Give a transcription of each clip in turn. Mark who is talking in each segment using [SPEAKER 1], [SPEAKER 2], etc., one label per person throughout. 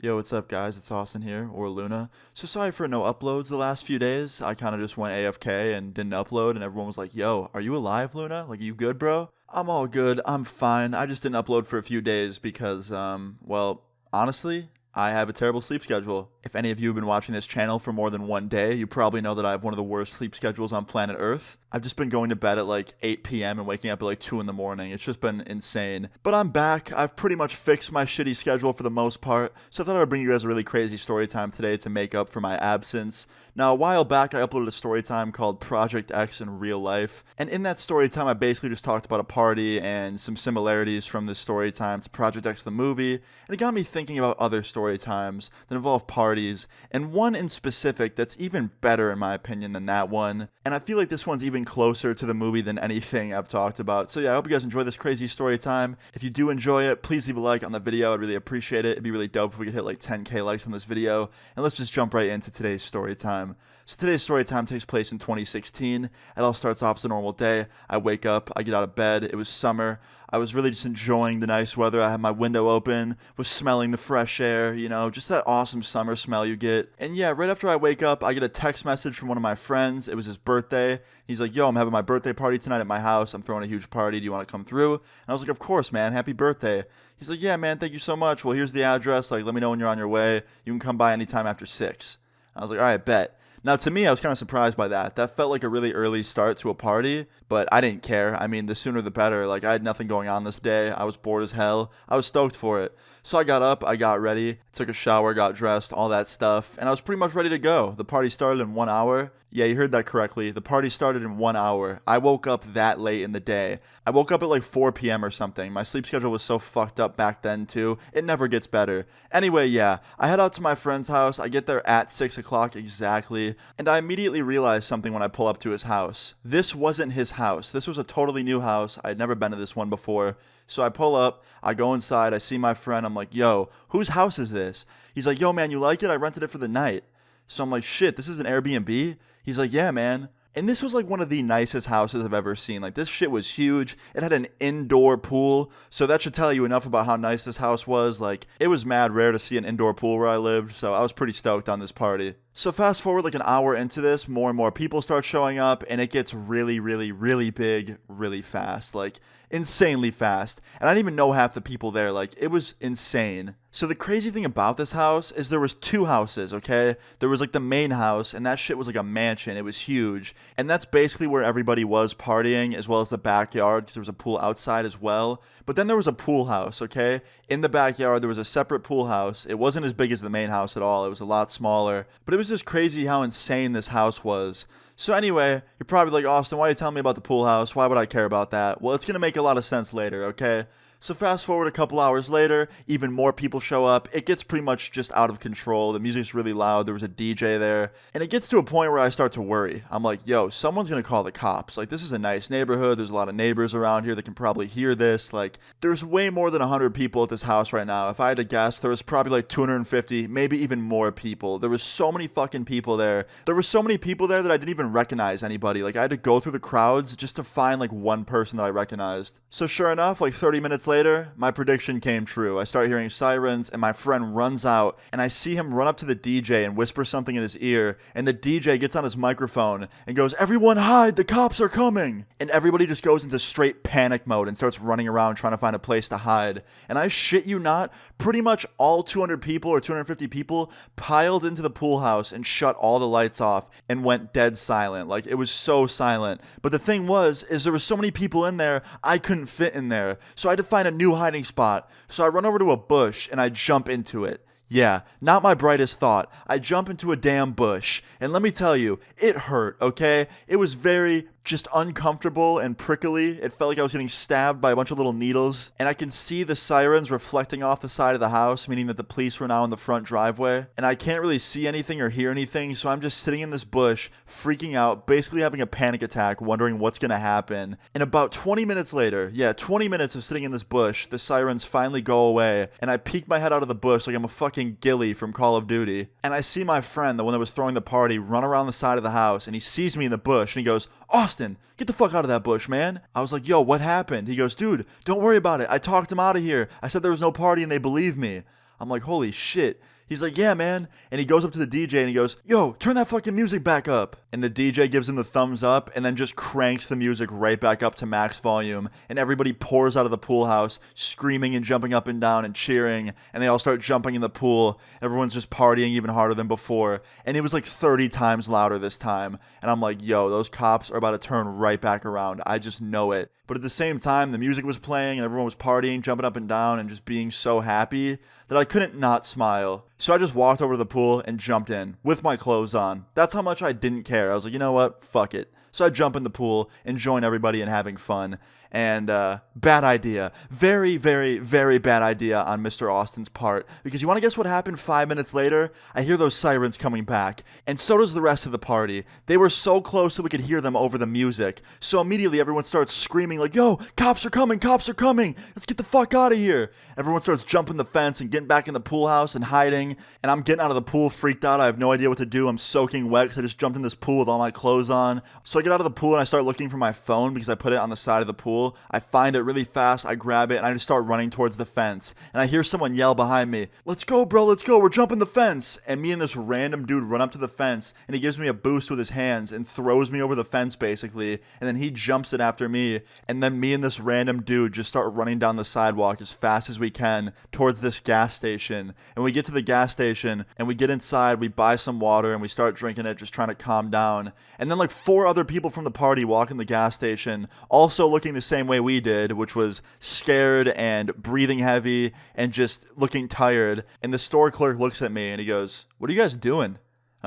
[SPEAKER 1] Yo, what's up, guys? It's Austin here, or Luna. So sorry for no uploads the last few days. I kind of just went AFK and didn't upload, and everyone was like, yo, are you alive, Luna? Like, you good, bro? I'm all good. I'm fine. I just didn't upload for a few days because, well, honestly, I have a terrible sleep schedule. If any of you have been watching this channel for more than one day, you probably know that I have one of the worst sleep schedules on planet Earth. I've just been going to bed at like 8 p.m. and waking up at like 2 in the morning. It's just been insane. But I'm back. I've pretty much fixed my shitty schedule for the most part. So I thought I'd bring you guys a really crazy story time today to make up for my absence. Now, a while back, I uploaded a story time called Project X in Real Life. And in that story time, I basically just talked about a party and some similarities from this story time to Project X the movie. And it got me thinking about other story times that involve parties, and one in specific that's even better in my opinion than that one. And I feel like this one's even closer to the movie than anything I've talked about. So yeah, I hope you guys enjoy this crazy story time. If you do enjoy it, please leave a like on the video. I'd really appreciate it. It'd be really dope if we could hit like 10k likes on this video. And let's just jump right into today's story time. So today's story time takes place in 2016. It all starts off as a normal day. I wake up, I get out of bed. It was summer. I was really just enjoying the nice weather. I had my window open, was smelling the fresh air, just that awesome summer smell you get. And yeah, right after I wake up, I get a text message from one of my friends. It was his birthday. He's like, yo, I'm having my birthday party tonight at my house. I'm throwing a huge party. Do you want to come through? And I was like, of course, man. Happy birthday. He's like, yeah, man, thank you so much. Well, here's the address. Like, let me know when you're on your way. You can come by anytime after 6. I was like, all right, bet. Now, to me, I was kind of surprised by that. That felt like a really early start to a party, but I didn't care. I mean, the sooner the better. Like, I had nothing going on this day. I was bored as hell. I was stoked for it. So I got up, I got ready, took a shower, got dressed, all that stuff, and I was pretty much ready to go. The party started in 1 hour. Yeah, you heard that correctly. The party started in 1 hour. I woke up that late in the day. I woke up at like 4 p.m. or something. My sleep schedule was so fucked up back then, too. It never gets better. Anyway, yeah, I head out to my friend's house. I get there at 6 o'clock exactly, and I immediately realize something when I pull up to his house. This wasn't his house. This was a totally new house. I had never been to this one before. So I pull up, I go inside, I see my friend, I'm like, yo, whose house is this? He's like, yo, man, you like it? I rented it for the night. So I'm like, shit, this is an Airbnb? He's like, yeah, man. And this was like one of the nicest houses I've ever seen. Like, this shit was huge. It had an indoor pool. So that should tell you enough about how nice this house was. Like, it was mad rare to see an indoor pool where I lived. So I was pretty stoked on this party. So fast forward like an hour into this, more and more people start showing up, and it gets really, really, really big, really fast. Like, insanely fast. And I didn't even know half the people there. Like, it was insane. So the crazy thing about this house is there was 2 houses, okay? There was like the main house, and that shit was like a mansion. It was huge. And that's basically where everybody was partying, as well as the backyard, because there was a pool outside as well. But then there was a pool house, okay? In the backyard, there was a separate pool house. It wasn't as big as the main house at all. It was a lot smaller. But it was just crazy how insane this house was. So anyway, you're probably like, Austin, why are you telling me about the pool house? Why would I care about that? Well, it's going to make a lot of sense later, okay? So fast forward a couple hours later, even more people show up. It gets pretty much just out of control. The music's really loud. There was a DJ there. And it gets to a point where I start to worry. I'm like, yo, someone's going to call the cops. Like, this is a nice neighborhood. There's a lot of neighbors around here that can probably hear this. Like, there's way more than 100 people at this house right now. If I had to guess, there was probably like 250, maybe even more people. There was so many fucking people there. There were so many people there that I didn't even recognize anybody. Like, I had to go through the crowds just to find like one person that I recognized. So sure enough, like 30 minutes later, my prediction came true. I start hearing sirens, and my friend runs out, and I see him run up to the DJ and whisper something in his ear, and the DJ gets on his microphone and goes, everyone hide, the cops are coming! And everybody just goes into straight panic mode and starts running around trying to find a place to hide. And I shit you not, pretty much all 200 people or 250 people piled into the pool house and shut all the lights off and went dead silent. Like, it was so silent. But the thing was, is there were so many people in there, I couldn't fit in there. So I had to find a new hiding spot. So I run over to a bush and I jump into it. Yeah, not my brightest thought. I jump into a damn bush. And let me tell you, it hurt, okay? It was very just uncomfortable and prickly. It felt like I was getting stabbed by a bunch of little needles. And I can see the sirens reflecting off the side of the house, meaning that the police were now in the front driveway. And I can't really see anything or hear anything, so I'm just sitting in this bush, freaking out, basically having a panic attack, wondering what's gonna happen. And about 20 minutes later, 20 minutes of sitting in this bush, the sirens finally go away, and I peek my head out of the bush like I'm a fucking ghillie from Call of Duty. And I see my friend, the one that was throwing the party, run around the side of the house, and he sees me in the bush, and he goes, Austin, get the fuck out of that bush, man. I was like, yo, what happened? He goes, dude, don't worry about it. I talked him out of here. I said there was no party and they believed me. I'm like, holy shit. He's like, yeah, man. And he goes up to the DJ and he goes, yo, turn that fucking music back up. And the DJ gives him the thumbs up and then just cranks the music right back up to max volume. And everybody pours out of the pool house, screaming and jumping up and down and cheering. And they all start jumping in the pool. Everyone's just partying even harder than before. And it was like 30 times louder this time. And I'm like, yo, those cops are about to turn right back around. I just know it. But at the same time, the music was playing and everyone was partying, jumping up and down and just being so happy that I couldn't not smile. So I just walked over to the pool and jumped in with my clothes on. That's how much I didn't care. I was like, you know what? Fuck it. So I jump in the pool and join everybody in having fun. And bad idea. Very, very, very bad idea on Mr. Austin's part. Because you want to guess what happened 5 minutes later? I hear those sirens coming back. And so does the rest of the party. They were so close that we could hear them over the music. So immediately everyone starts screaming like, yo, cops are coming, cops are coming. Let's get the fuck out of here. Everyone starts jumping the fence and getting back in the pool house and hiding. And I'm getting out of the pool freaked out. I have no idea what to do. I'm soaking wet because I just jumped in this pool with all my clothes on. So I get out of the pool and I start looking for my phone because I put it on the side of the pool. I find it really fast, I grab it, and I just start running towards the fence. And I hear someone yell behind me, let's go, bro, let's go, we're jumping the fence. And me and this random dude run up to the fence, and he gives me a boost with his hands and throws me over the fence, basically. And then he jumps it after me, and then me and this random dude just start running down the sidewalk as fast as we can towards this gas station. And we get to the gas station, and we get inside, we buy some water, and we start drinking it, just trying to calm down. And then like 4 other people from the party walk in the gas station, also looking the same way we did, which was scared and breathing heavy and just looking tired. And the store clerk looks at me and he goes, what are you guys doing? And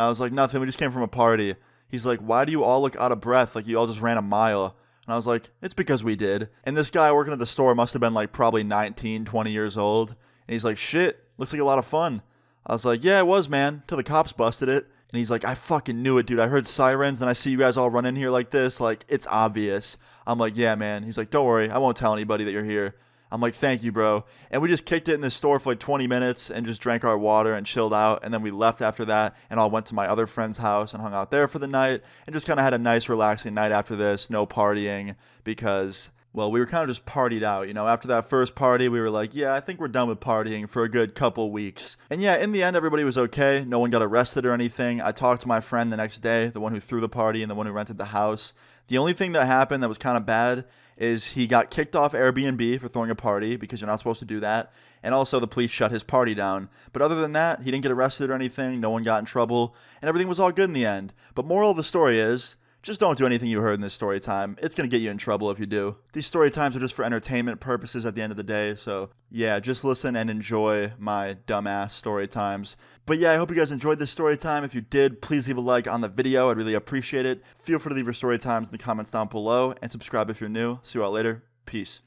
[SPEAKER 1] I was like, nothing, we just came from a party. He's like, why do you all look out of breath like you all just ran a mile? And I was like, it's because we did. And this guy working at the store must have been like probably 19, 20 years old. And he's like, shit, looks like a lot of fun. I was like, yeah, it was, man, till the cops busted it. And he's like, I fucking knew it, dude. I heard sirens and I see you guys all run in here like this. Like, it's obvious. I'm like, yeah, man. He's like, don't worry. I won't tell anybody that you're here. I'm like, thank you, bro. And we just kicked it in the store for like 20 minutes and just drank our water and chilled out. And then we left after that and all went to my other friend's house and hung out there for the night and just kind of had a nice, relaxing night after this. No partying because, well, we were kind of just partied out, you know. After that first party, we were like, yeah, I think we're done with partying for a good couple weeks. And yeah, in the end, everybody was okay. No one got arrested or anything. I talked to my friend the next day, the one who threw the party and the one who rented the house. The only thing that happened that was kind of bad is he got kicked off Airbnb for throwing a party because you're not supposed to do that. And also the police shut his party down. But other than that, he didn't get arrested or anything. No one got in trouble. And everything was all good in the end. But moral of the story is, just don't do anything you heard in this story time. It's going to get you in trouble if you do. These story times are just for entertainment purposes at the end of the day. So yeah, just listen and enjoy my dumbass story times. But yeah, I hope you guys enjoyed this story time. If you did, please leave a like on the video. I'd really appreciate it. Feel free to leave your story times in the comments down below. And subscribe if you're new. See you all later. Peace.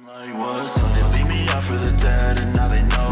[SPEAKER 1] Like, what's up? They leave me out for the dead and now they know